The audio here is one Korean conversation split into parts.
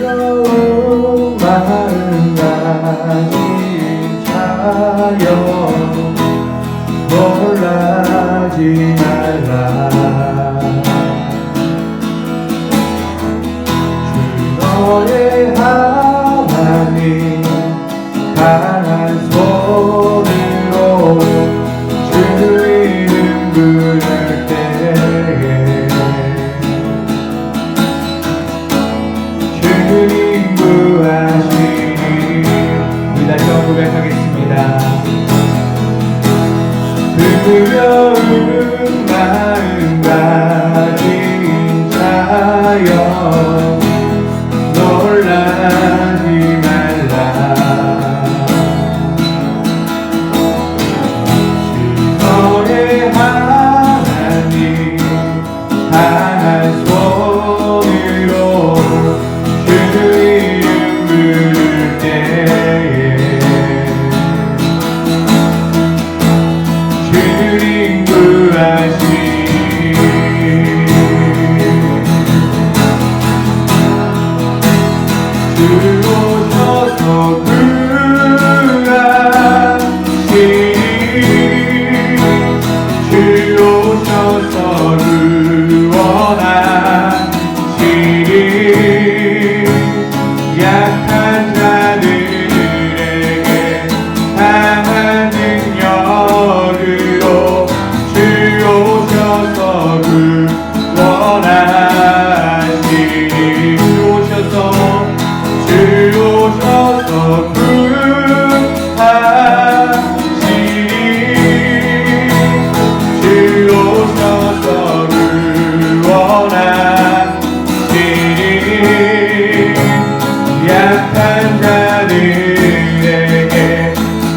부드러운 마음 가진 자여 놀라지 말라. 주 너의 하나님 강한 손으로 주 이름 부를 때에 주님 구하시니 우리 다시 한번 고백하겠습니다. 부드러운 마음 가진 자여 놀라지 말라. 주 너의 하나님 강한 손으로 주 이름 부를 때에 주님 구하시니 주 오셔서 구하시니 주 오셔서 구원하시니 약한 자들에게 강한 능력으로 주 오셔서 구원하시니 주 오셔서 주 오셔서 구원하시니 약한 자들에게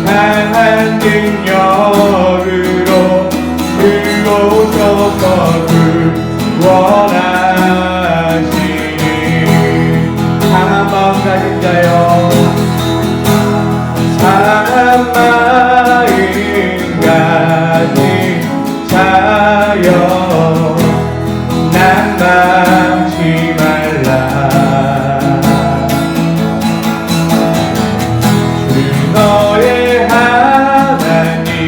강한 능력으로 주 오셔서 구원하시니 강한 마음 가진 자여 강한 마음 가진 자여 난감치 말라. 주 너의 하나님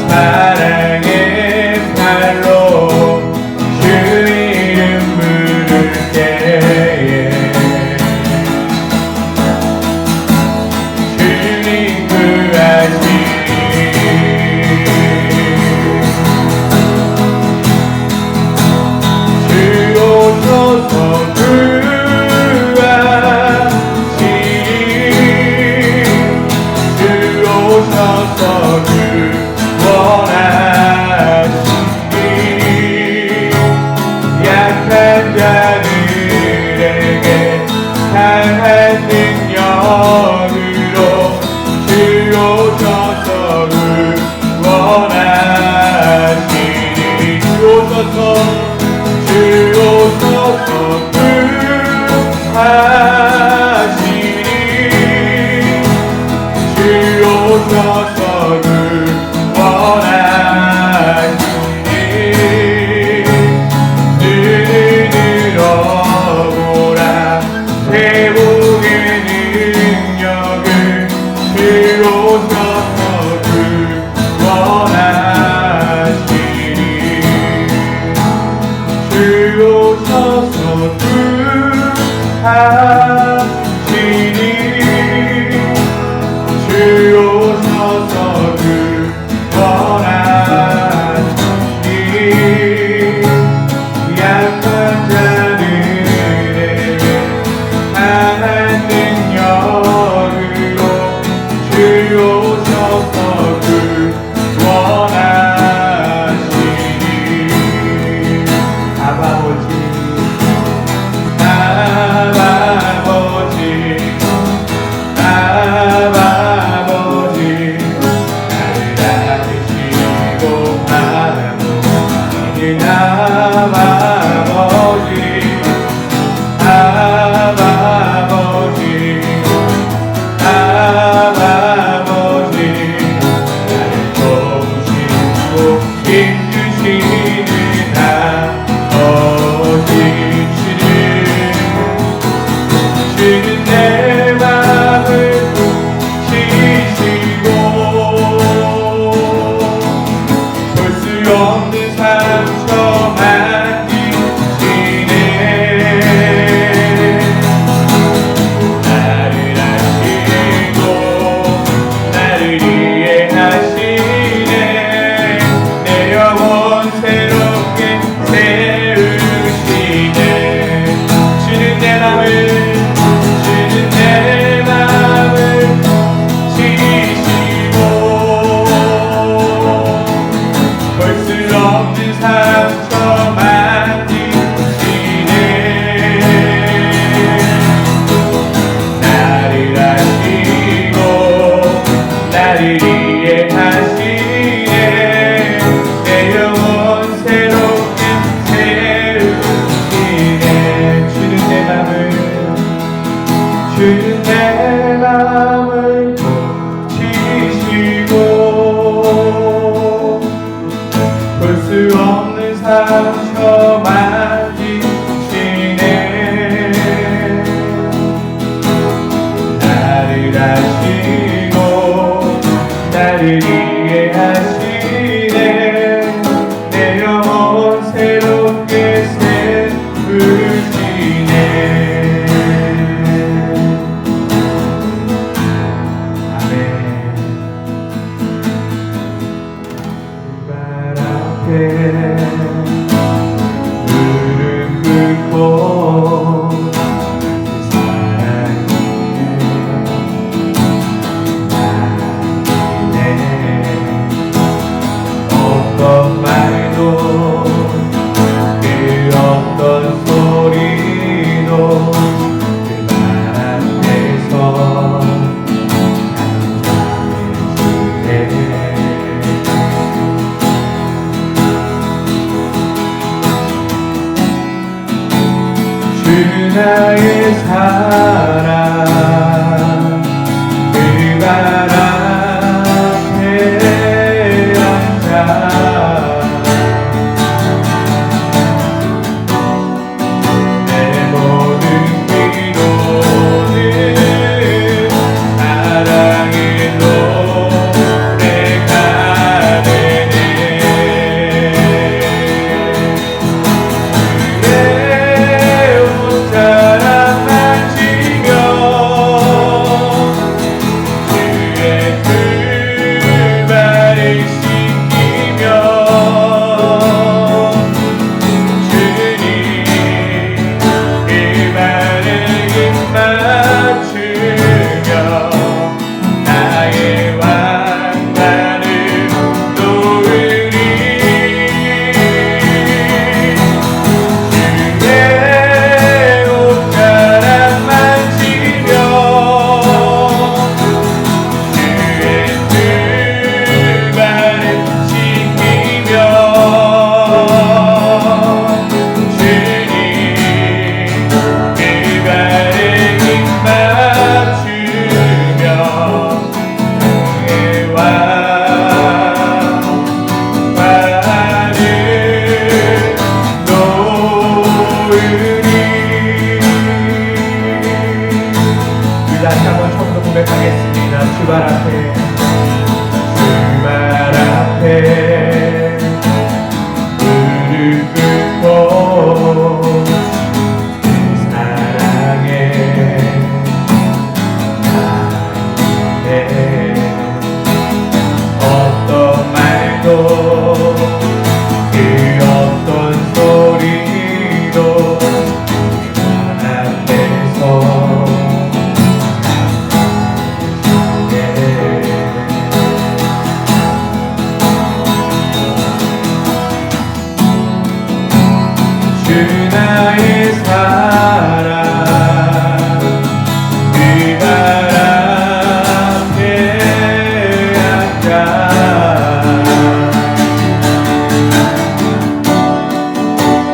사랑의 팔로 주 이름 부를 때에 주님 구하시니 주 오셔서 구하시니 주 오셔서 구원하시니 약한 자들에게 강한 능력으로 주 오셔서 구원하시니 주 오셔서 구하시니 주 오셔서 구원하시니 눈을 들어보라 회복의 능력을 주 오셔서 구원하시니 주 오셔서 구원하시니 내 맘을 고치시고 볼 수 없는 상처 만지시네 나를 아시고 나를 이해하시네 내 영혼 새롭게 세우시네 아멘 발 앞에 무릎 꿇고 어떤 말도 그 어떤 소리도 그 말 앞에서 주 나의 사랑 그 발 앞에 앉아 내 모든 피로는 사랑의 노래가 되네 그의 옷자락 만지며 주의 그 발을 씻기며 주님 그 발에 입 맞추며 나의 왕관을 놓으리 주의 옷자락 만지며 주의 그 발을 씻기며 주님 그 발에 입 맞추며 나의 왕관을 놓으리 우리 다시 한번 처음부터 고백하겠습니다 주발 앞에 주발 앞에 무릎 꿇고 그 사랑에 나의 어떤 말도 그 어떤 소리도 그 앞에서 주 나의 사랑 그 발 앞에 앉아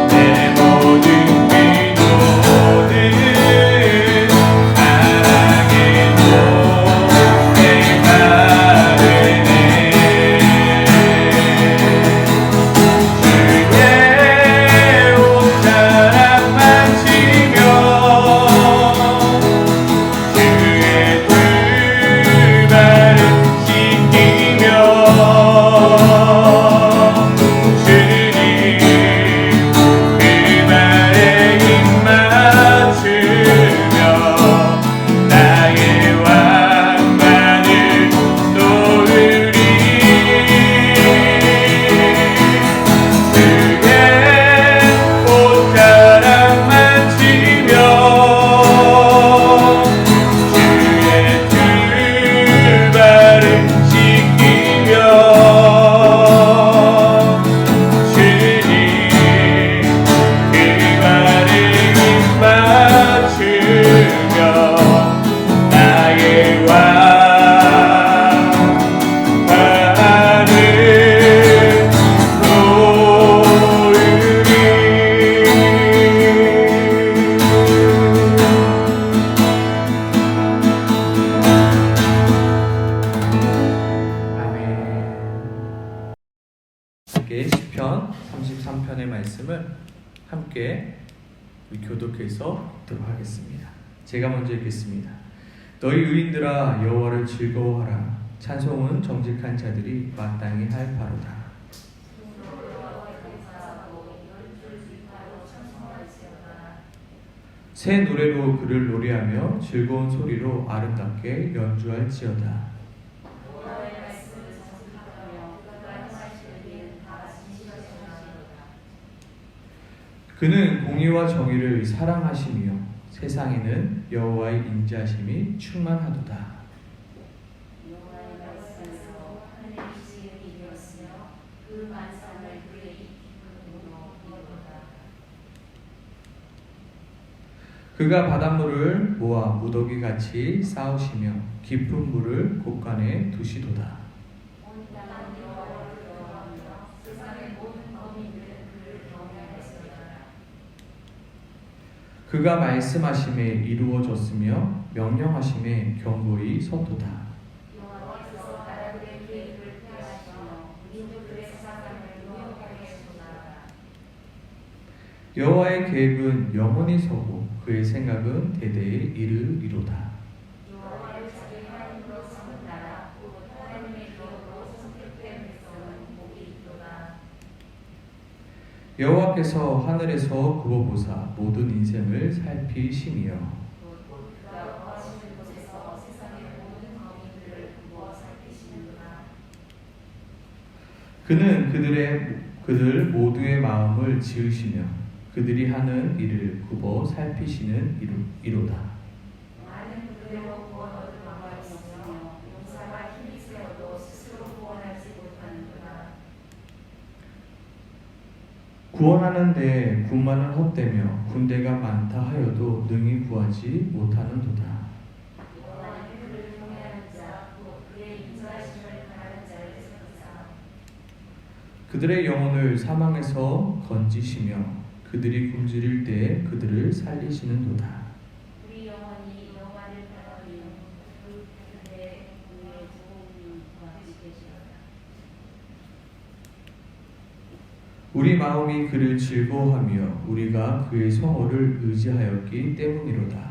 내 모든 기도는 사랑의 노래가 되네 주의 옷자락 만지며 우리 교독해서 읽도록 하겠습니다. 제가 먼저 읽겠습니다. 너희 의인들아 여호와를 즐거워하라. 찬송은 정직한 자들이 마땅히 할 바로다. 새 노래로 그를 노래하며 즐거운 소리로 아름답게 연주할지어다. 그는 공의와 정의를 사랑하시며 세상에는 여호와의 인자하심이 충만하도다. 그가 바닷물을 모아 무더기같이 쌓으시며 깊은 물을 곳간에 두시도다. 그가 말씀하심에 이루어졌으며 명령하심에 경고히 섰도다. 여호와의 계획은 영원히 서고 그의 생각은 대대에 이르리로다. 여호와께서 하늘에서 굽어보사 모든 인생을 살피시며 그는 그들 모두의 마음을 지으시며 그들이 하는 일을 굽어 살피시는 이로다. 구원하는데 군마는 헛되며 군대가 많다 하여도 능히 구하지 못하는도다. 그들의 영혼을 사망에서 건지시며 그들이 굶주릴 때에 그들을 살리시는도다. 우리 마음이 그를 즐거워하며 우리가 그의 성호를 의지하였기 때문이로다.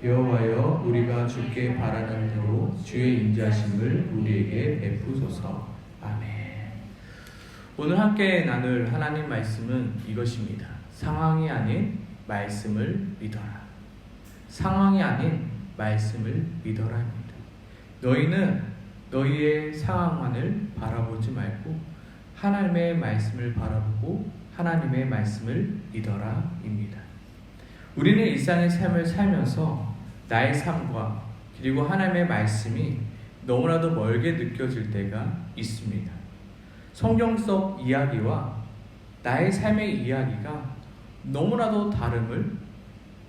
여호와여 우리가 주께 바라는 대로 주의 인자심을 우리에게 베푸소서. 아멘. 오늘 함께 나눌 하나님 말씀은 이것입니다. 상황이 아닌 말씀을 믿어라. 상황이 아닌 말씀을 믿어라입니다. 너희는 너희의 상황만을 바라보지 말고 하나님의 말씀을 바라보고 하나님의 말씀을 믿어라입니다. 우리는 일상의 삶을 살면서 나의 삶과 그리고 하나님의 말씀이 너무나도 멀게 느껴질 때가 있습니다. 성경 속 이야기와 나의 삶의 이야기가 너무나도 다름을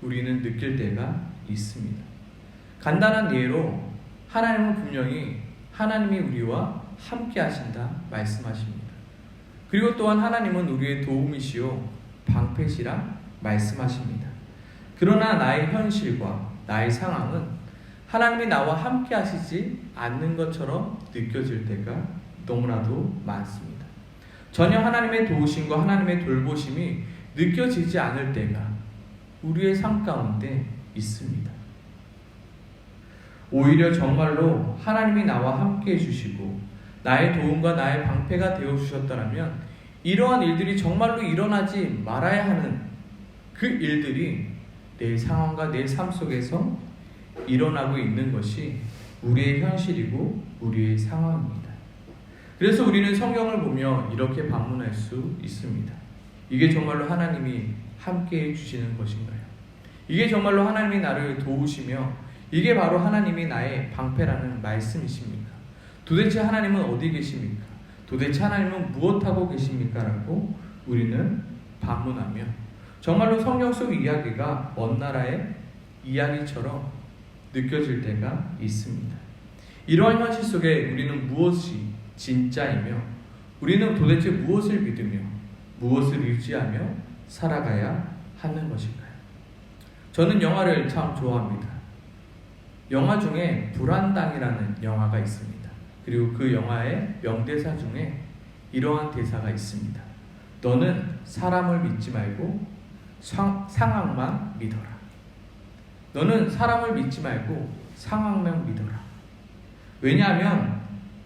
우리는 느낄 때가 있습니다. 간단한 예로 하나님은 분명히 하나님이 우리와 함께 하신다 말씀하십니다. 그리고 또한 하나님은 우리의 도움이시요 방패시라 말씀하십니다. 그러나 나의 현실과 나의 상황은 하나님이 나와 함께 하시지 않는 것처럼 느껴질 때가 너무나도 많습니다. 전혀 하나님의 도우심과 하나님의 돌보심이 느껴지지 않을 때가 우리의 삶 가운데 있습니다. 오히려 정말로 하나님이 나와 함께 해주시고 나의 도움과 나의 방패가 되어주셨더라면 이러한 일들이 정말로 일어나지 말아야 하는 그 일들이 내 상황과 내 삶 속에서 일어나고 있는 것이 우리의 현실이고 우리의 상황입니다. 그래서 우리는 성경을 보며 이렇게 반문할 수 있습니다. 이게 정말로 하나님이 함께 해주시는 것인가요? 이게 정말로 하나님이 나를 도우시며 이게 바로 하나님이 나의 방패라는 말씀이십니까? 도대체 하나님은 어디 계십니까? 도대체 하나님은 무엇하고 계십니까? 라고 우리는 반문하며 정말로 성경 속 이야기가 먼 나라의 이야기처럼 느껴질 때가 있습니다. 이러한 현실 속에 우리는 무엇이 진짜이며 우리는 도대체 무엇을 믿으며 무엇을 의지하며 살아가야 하는 것인가요? 저는 영화를 참 좋아합니다. 영화 중에 불안당이라는 영화가 있습니다. 그리고 그 영화의 명대사 중에 이러한 대사가 있습니다. 너는 사람을 믿지 말고 상황만 믿어라. 너는 사람을 믿지 말고 상황만 믿어라. 왜냐하면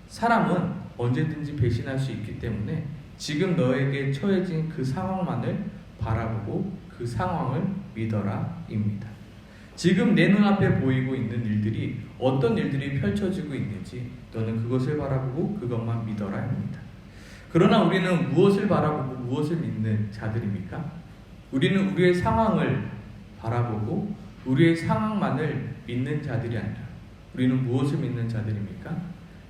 사람은 언제든지 배신할 수 있기 때문에 지금 너에게 처해진 그 상황만을 바라보고 그 상황을 믿어라 입니다. 지금 내 눈앞에 보이고 있는 일들이 어떤 일들이 펼쳐지고 있는지 너는 그것을 바라보고 그것만 믿어라 합니다. 그러나 우리는 무엇을 바라보고 무엇을 믿는 자들입니까? 우리는 우리의 상황을 바라보고 우리의 상황만을 믿는 자들이 아니라 우리는 무엇을 믿는 자들입니까?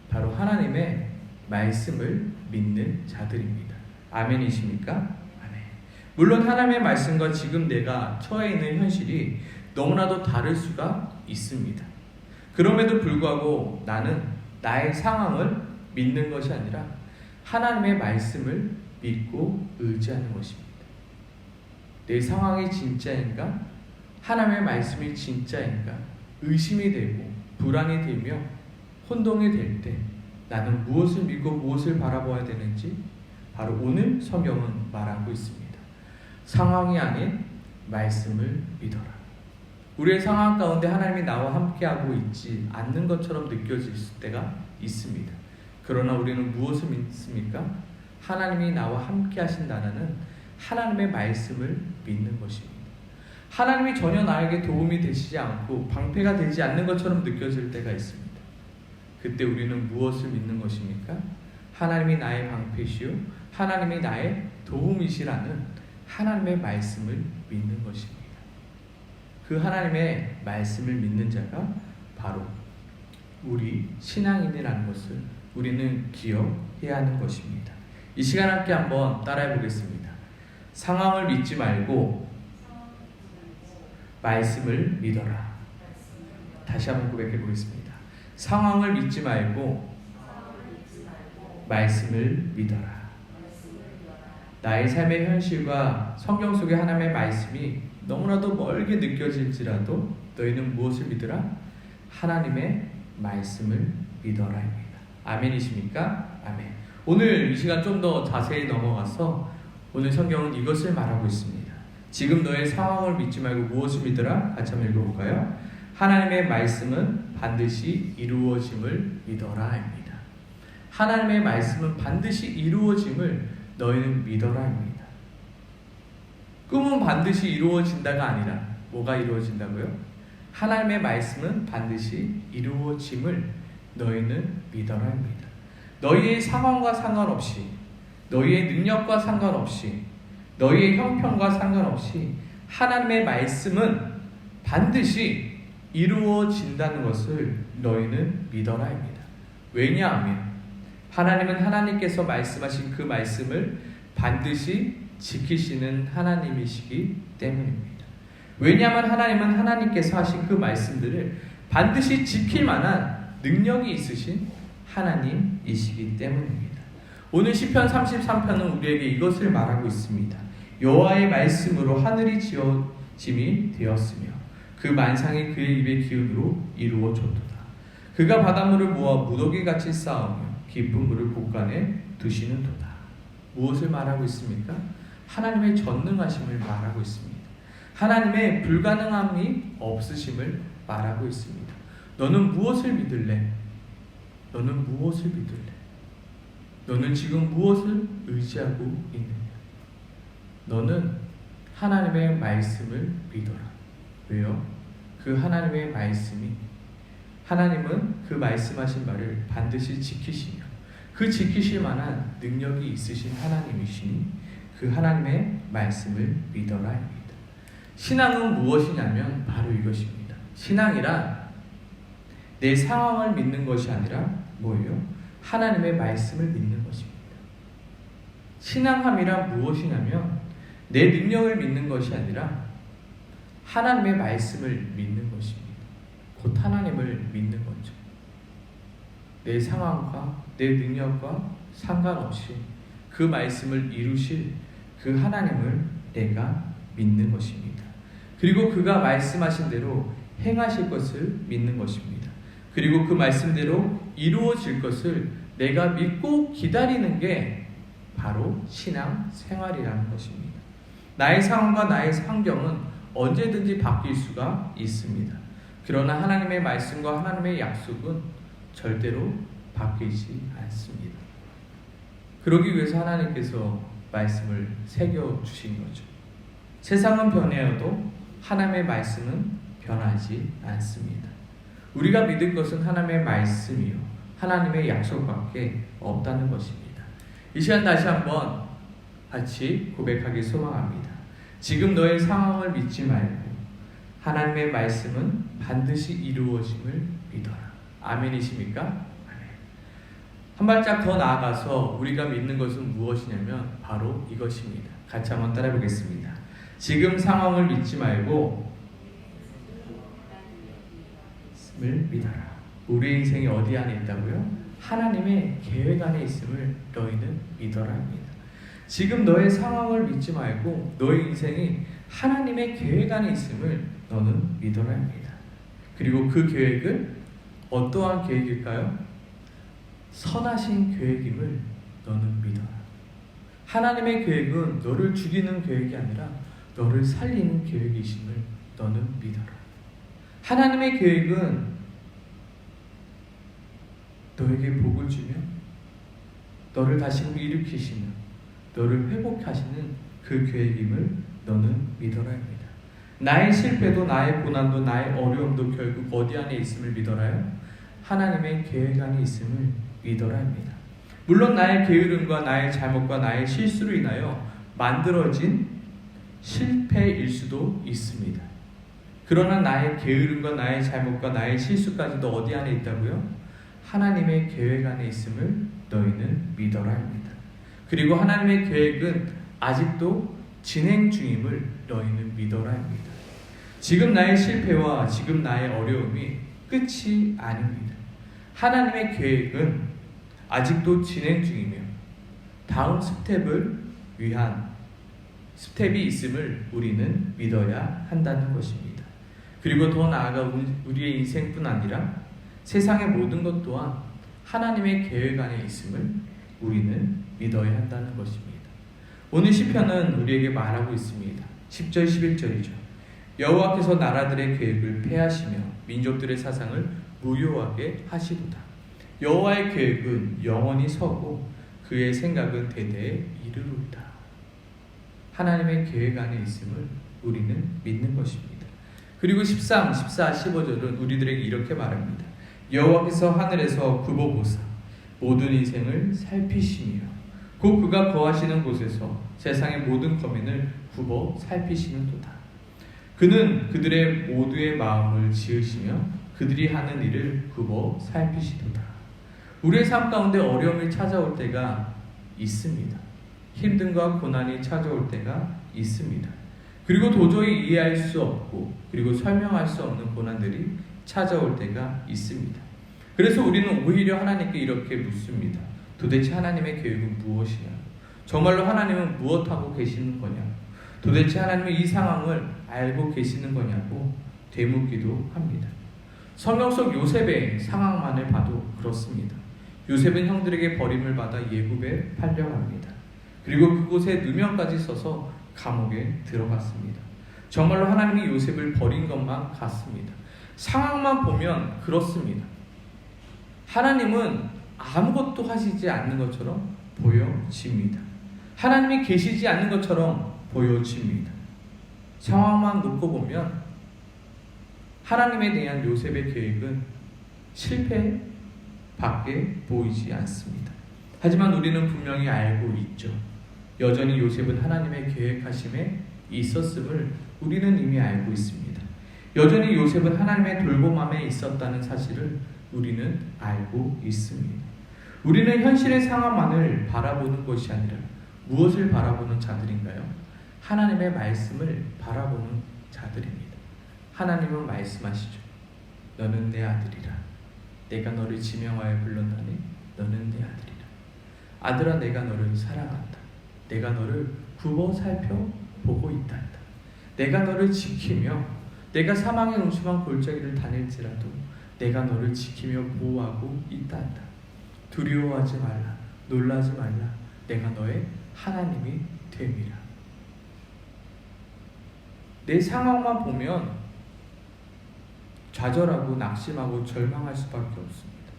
바로 하나님의 말씀을 믿는 자들입니다. 아멘이십니까? 아멘. 물론 하나님의 말씀과 지금 내가 처해 있는 현실이 너무나도 다를 수가 있습니다. 그럼에도 불구하고 나는 나의 상황을 믿는 것이 아니라 하나님의 말씀을 믿고 의지하는 것입니다. 내 상황이 진짜인가? 하나님의 말씀이 진짜인가? 의심이 되고 불안이 들며 혼동이 될 때 나는 무엇을 믿고 무엇을 바라봐야 되는지 바로 오늘 성경은 말하고 있습니다. 상황이 아닌 말씀을 믿어라. 우리의 상황 가운데 하나님이 나와 함께하고 있지 않는 것처럼 느껴질 때가 있습니다. 그러나 우리는 무엇을 믿습니까? 하나님이 나와 함께 하신다는 하나님의 말씀을 믿는 것입니다. 하나님이 전혀 나에게 도움이 되시지 않고 방패가 되지 않는 것처럼 느껴질 때가 있습니다. 그때 우리는 무엇을 믿는 것입니까? 하나님이 나의 방패시요 하나님이 나의 도움이시라는 하나님의 말씀을 믿는 것입니다. 그 하나님의 말씀을 믿는 자가 바로 우리 신앙인이라는 것을 우리는 기억해야 하는 것입니다. 이 시간 함께 한번 따라해 보겠습니다. 상황을 믿지 말고 말씀을 믿어라. 다시 한번 고백해 보겠습니다. 상황을 믿지 말고 말씀을 믿어라. 나의 삶의 현실과 성경 속의 하나님의 말씀이 너무나도 멀게 느껴질지라도 너희는 무엇을 믿으라? 하나님의 말씀을 믿어라입니다. 아멘이십니까? 아멘. 오늘 이 시간 좀 더 자세히 넘어가서 오늘 성경은 이것을 말하고 있습니다. 지금 너의 상황을 믿지 말고 무엇을 믿으라? 같이 한번 읽어볼까요? 하나님의 말씀은 반드시 이루어짐을 믿어라입니다. 하나님의 말씀은 반드시 이루어짐을 너희는 믿어라입니다. 꿈은 반드시 이루어진다가 아니라 뭐가 이루어진다고요? 하나님의 말씀은 반드시 이루어짐을 너희는 믿어라입니다. 너희의 상황과 상관없이, 너희의 능력과 상관없이, 너희의 형편과 상관없이 하나님의 말씀은 반드시 이루어진다는 것을 너희는 믿어라입니다. 왜냐하면 하나님은 하나님께서 말씀하신 그 말씀을 반드시 지키시는 하나님이시기 때문입니다. 왜냐하면 하나님은 하나님께서 하신 그 말씀들을 반드시 지킬 만한 능력이 있으신 하나님이시기 때문입니다. 오늘 시편 33편은 우리에게 이것을 말하고 있습니다. 여호와의 말씀으로 하늘이 지어짐이 되었으며 그 만상이 그의 입의 기운으로 이루어졌도다. 그가 바닷물을 모아 무더기같이 쌓으며 깊은 물을 곳간에 두시는도다. 무엇을 말하고 있습니까? 하나님의 전능하심을 말하고 있습니다. 하나님의 불가능함이 없으심을 말하고 있습니다. 너는 무엇을 믿을래? 너는 무엇을 믿을래? 너는 지금 무엇을 의지하고 있느냐? 너는 하나님의 말씀을 믿어라. 왜요? 그 하나님의 말씀이 하나님은 그 말씀하신 바를 반드시 지키시며 그 지키실 만한 능력이 있으신 하나님이시니 그 하나님의 말씀을 믿어라입니다. 신앙은 무엇이냐면 바로 이것입니다. 신앙이란 내 상황을 믿는 것이 아니라 뭐예요? 하나님의 말씀을 믿는 것입니다. 신앙함이란 무엇이냐면 내 능력을 믿는 것이 아니라 하나님의 말씀을 믿는 것입니다. 곧 하나님을 믿는 거죠. 내 상황과 내 능력과 상관없이 그 말씀을 이루실 그 하나님을 내가 믿는 것입니다. 그리고 그가 말씀하신 대로 행하실 것을 믿는 것입니다. 그리고 그 말씀대로 이루어질 것을 내가 믿고 기다리는 게 바로 신앙 생활이라는 것입니다. 나의 상황과 나의 환경은 언제든지 바뀔 수가 있습니다. 그러나 하나님의 말씀과 하나님의 약속은 절대로 바뀌지 않습니다. 그러기 위해서 하나님께서 말씀을 새겨주신 거죠. 세상은 변해도 하나님의 말씀은 변하지 않습니다. 우리가 믿을 것은 하나님의 말씀이요 하나님의 약속밖에 없다는 것입니다. 이 시간 다시 한번 같이 고백하기 소망합니다. 지금 너의 상황을 믿지 말고 하나님의 말씀은 반드시 이루어짐을 믿어라. 아멘이십니까? 아멘. 한 발짝 더 나아가서 우리가 믿는 것은 무엇이냐면 바로 이것입니다. 같이 한번 따라해 보겠습니다. 지금 상황을 믿지 말고 말씀을 믿어라. 우리 인생이 어디 안에 있다고요? 하나님의 계획 안에 있음을 너희는 믿어라 합니다. 지금 너의 상황을 믿지 말고 너의 인생이 하나님의 계획 안에 있음을 너는 믿어라 합니다. 그리고 그 계획은 어떠한 계획일까요? 선하신 계획임을 너는 믿어라. 하나님의 계획은 너를 죽이는 계획이 아니라 너를 살리는 계획이심을 너는 믿어라. 하나님의 계획은 너에게 복을 주며 너를 다시금 일으키시며 너를 회복하시는 그 계획임을 너는 믿어라 합니다. 나의 실패도 나의 고난도 나의 어려움도 결국 어디 안에 있음을 믿어라요? 하나님의 계획 안에 있음을 믿어라 합니다. 물론 나의 게으름과 나의 잘못과 나의 실수로 인하여 만들어진 실패일 수도 있습니다. 그러나 나의 게으름과 나의 잘못과 나의 실수까지도 어디 안에 있다고요? 하나님의 계획 안에 있음을 너희는 믿어라 합니다. 그리고 하나님의 계획은 아직도 진행 중임을 너희는 믿어라 합니다. 지금 나의 실패와 지금 나의 어려움이 끝이 아닙니다. 하나님의 계획은 아직도 진행 중이며 다음 스텝을 위한 스텝이 있음을 우리는 믿어야 한다는 것입니다. 그리고 더 나아가 우리의 인생뿐 아니라 세상의 모든 것 또한 하나님의 계획 안에 있음을 우리는 믿어야 한다는 것입니다. 오늘 시편은 우리에게 말하고 있습니다. 10절 11절이죠. 여호와께서 나라들의 계획을 폐하시며 민족들의 사상을 무효하게 하시도다. 여호와의 계획은 영원히 서고 그의 생각은 대대에 이르리로다. 하나님의 계획 안에 있음을 우리는 믿는 것입니다. 그리고 13, 14, 15절은 우리들에게 이렇게 말합니다. 여호와께서 하늘에서 굽어보사 모든 인생을 살피시며 곧 그가 거하시는 곳에서 세상의 모든 거민을 굽어 살피시는도다. 그는 그들의 모두의 마음을 지으시며 그들이 하는 일을 굽어 살피시도다. 우리의 삶 가운데 어려움이 찾아올 때가 있습니다. 힘듦과 고난이 찾아올 때가 있습니다. 그리고 도저히 이해할 수 없고 그리고 설명할 수 없는 고난들이 찾아올 때가 있습니다. 그래서 우리는 오히려 하나님께 이렇게 묻습니다. 도대체 하나님의 계획은 무엇이냐? 정말로 하나님은 무엇하고 계시는 거냐? 도대체 하나님은 이 상황을 알고 계시는 거냐고 되묻기도 합니다. 성경 속 요셉의 상황만을 봐도 그렇습니다. 요셉은 형들에게 버림을 받아 예굽에 팔려갑니다. 그리고 그곳에 누명까지 써서 감옥에 들어갔습니다. 정말로 하나님이 요셉을 버린 것만 같습니다. 상황만 보면 그렇습니다. 하나님은 아무것도 하시지 않는 것처럼 보여집니다. 하나님이 계시지 않는 것처럼 보여집니다. 상황만 놓고 보면 하나님에 대한 요셉의 계획은 실패밖에 보이지 않습니다. 하지만 우리는 분명히 알고 있죠. 여전히 요셉은 하나님의 계획하심에 있었음을 우리는 이미 알고 있습니다. 여전히 요셉은 하나님의 돌봄함에 있었다는 사실을 우리는 알고 있습니다. 우리는 현실의 상황만을 바라보는 것이 아니라 무엇을 바라보는 자들인가요? 하나님의 말씀을 바라보는 자들입니다. 하나님은 말씀하시죠. 너는 내 아들이라. 내가 너를 지명하여 불렀나니 너는 내 아들이라. 아들아, 내가 너를 사랑한다. 내가 너를 굽어 살펴보고 있단다. 내가 너를 지키며 내가 사망의 음침한 골짜기를 다닐지라도 내가 너를 지키며 보호하고 있단다. 두려워하지 말라. 놀라지 말라. 내가 너의 하나님이 됨이라. 내 상황만 보면 좌절하고 낙심하고 절망할 수밖에 없습니다.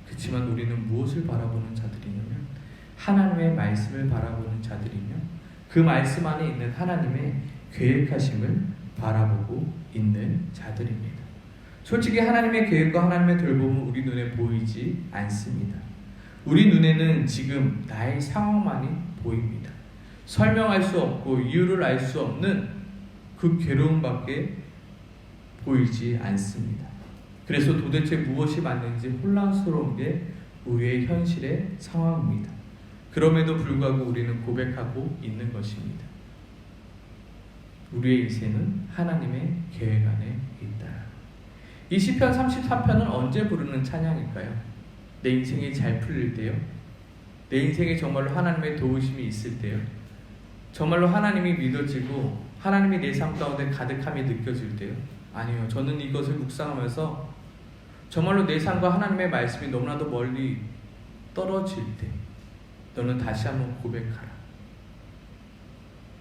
그렇지만 우리는 무엇을 바라보는 자들이냐면 하나님의 말씀을 바라보는 자들이며 그 말씀 안에 있는 하나님의 계획하심을 바라보고 있는 자들입니다. 솔직히 하나님의 계획과 하나님의 돌봄은 우리 눈에 보이지 않습니다. 우리 눈에는 지금 나의 상황만이 보입니다. 설명할 수 없고 이유를 알 수 없는 그 괴로움밖에 보이지 않습니다. 그래서 도대체 무엇이 맞는지 혼란스러운 게 우리의 현실의 상황입니다. 그럼에도 불구하고 우리는 고백하고 있는 것입니다. 우리의 인생은 하나님의 계획 안에 있다. 이 시편 33편은 언제 부르는 찬양일까요? 내 인생이 잘 풀릴 때요? 내 인생에 정말로 하나님의 도우심이 있을 때요? 정말로 하나님이 믿어지고 하나님이 내 삶 가운데 가득함이 느껴질 때요? 아니요. 저는 이것을 묵상하면서 정말로 내 삶과 하나님의 말씀이 너무나도 멀리 떨어질 때 너는 다시 한번 고백하라.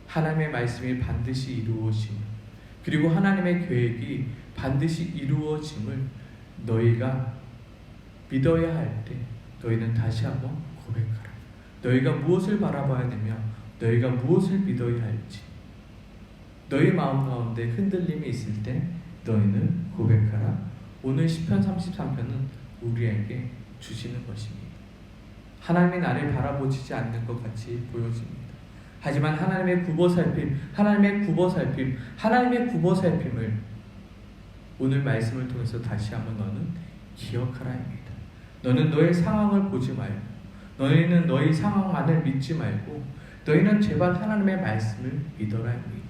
하나님의 말씀이 반드시 이루어짐, 그리고 하나님의 계획이 반드시 이루어짐을 너희가 믿어야 할 때 너희는 다시 한번 고백하라. 너희가 무엇을 바라봐야 되며 너희가 무엇을 믿어야 할지, 너희 마음 가운데 흔들림이 있을 때 너희는 고백하라. 오늘 시편 33편은 우리에게 주시는 것입니다. 하나님이 나를 바라보시지 않는 것 같이 보여집니다. 하지만 하나님의 굽어살핌, 하나님의 굽어살핌을 오늘 말씀을 통해서 다시 한번 너는 기억하라 합니다. 너는 너의 상황을 보지 말고, 너희는 너희 상황만을 믿지 말고, 너희는 제발 하나님의 말씀을 믿어라 합니다.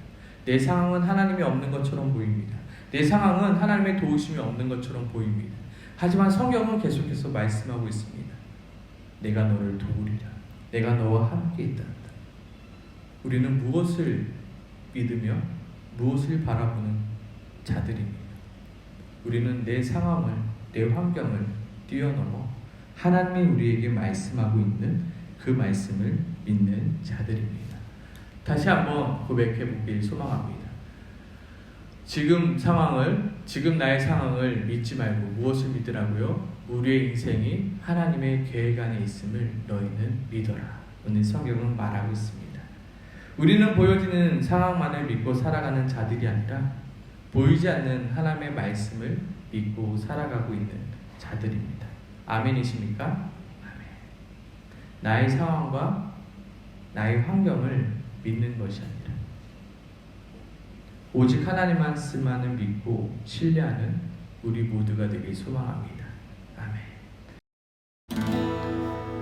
내 상황은 하나님이 없는 것처럼 보입니다. 내 상황은 하나님의 도우심이 없는 것처럼 보입니다. 하지만 성경은 계속해서 말씀하고 있습니다. 내가 너를 도우리라. 내가 너와 함께 있다. 우리는 무엇을 믿으며 무엇을 바라보는 자들입니다. 우리는 내 상황을, 내 환경을 뛰어넘어 하나님이 우리에게 말씀하고 있는 그 말씀을 믿는 자들입니다. 다시 한번 고백해 보길 소망합니다. 지금 나의 상황을 믿지 말고 무엇을 믿으라고요? 우리의 인생이 하나님의 계획 안에 있음을 너희는 믿어라. 오늘 성경은 말하고 있습니다. 우리는 보여지는 상황만을 믿고 살아가는 자들이 아니라 보이지 않는 하나님의 말씀을 믿고 살아가고 있는 자들입니다. 아멘이십니까? 아멘. 나의 상황과 나의 환경을 믿는 것이 아니라 오직 하나님 말씀만을 믿고 신뢰하는 우리 모두가 되길 소망합니다. 아멘.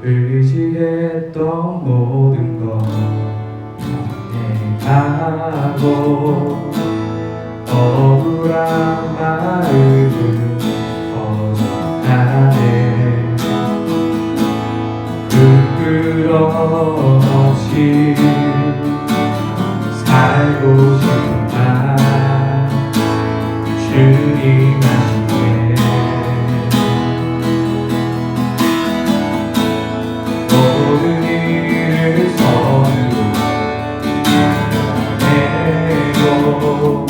의지했던 모든 것 가고 억울한 마음은 어색하네. 부끄러워시 살고 싶다. 주님 하시네. 모든 일을 선으로 내고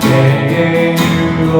죄의 유로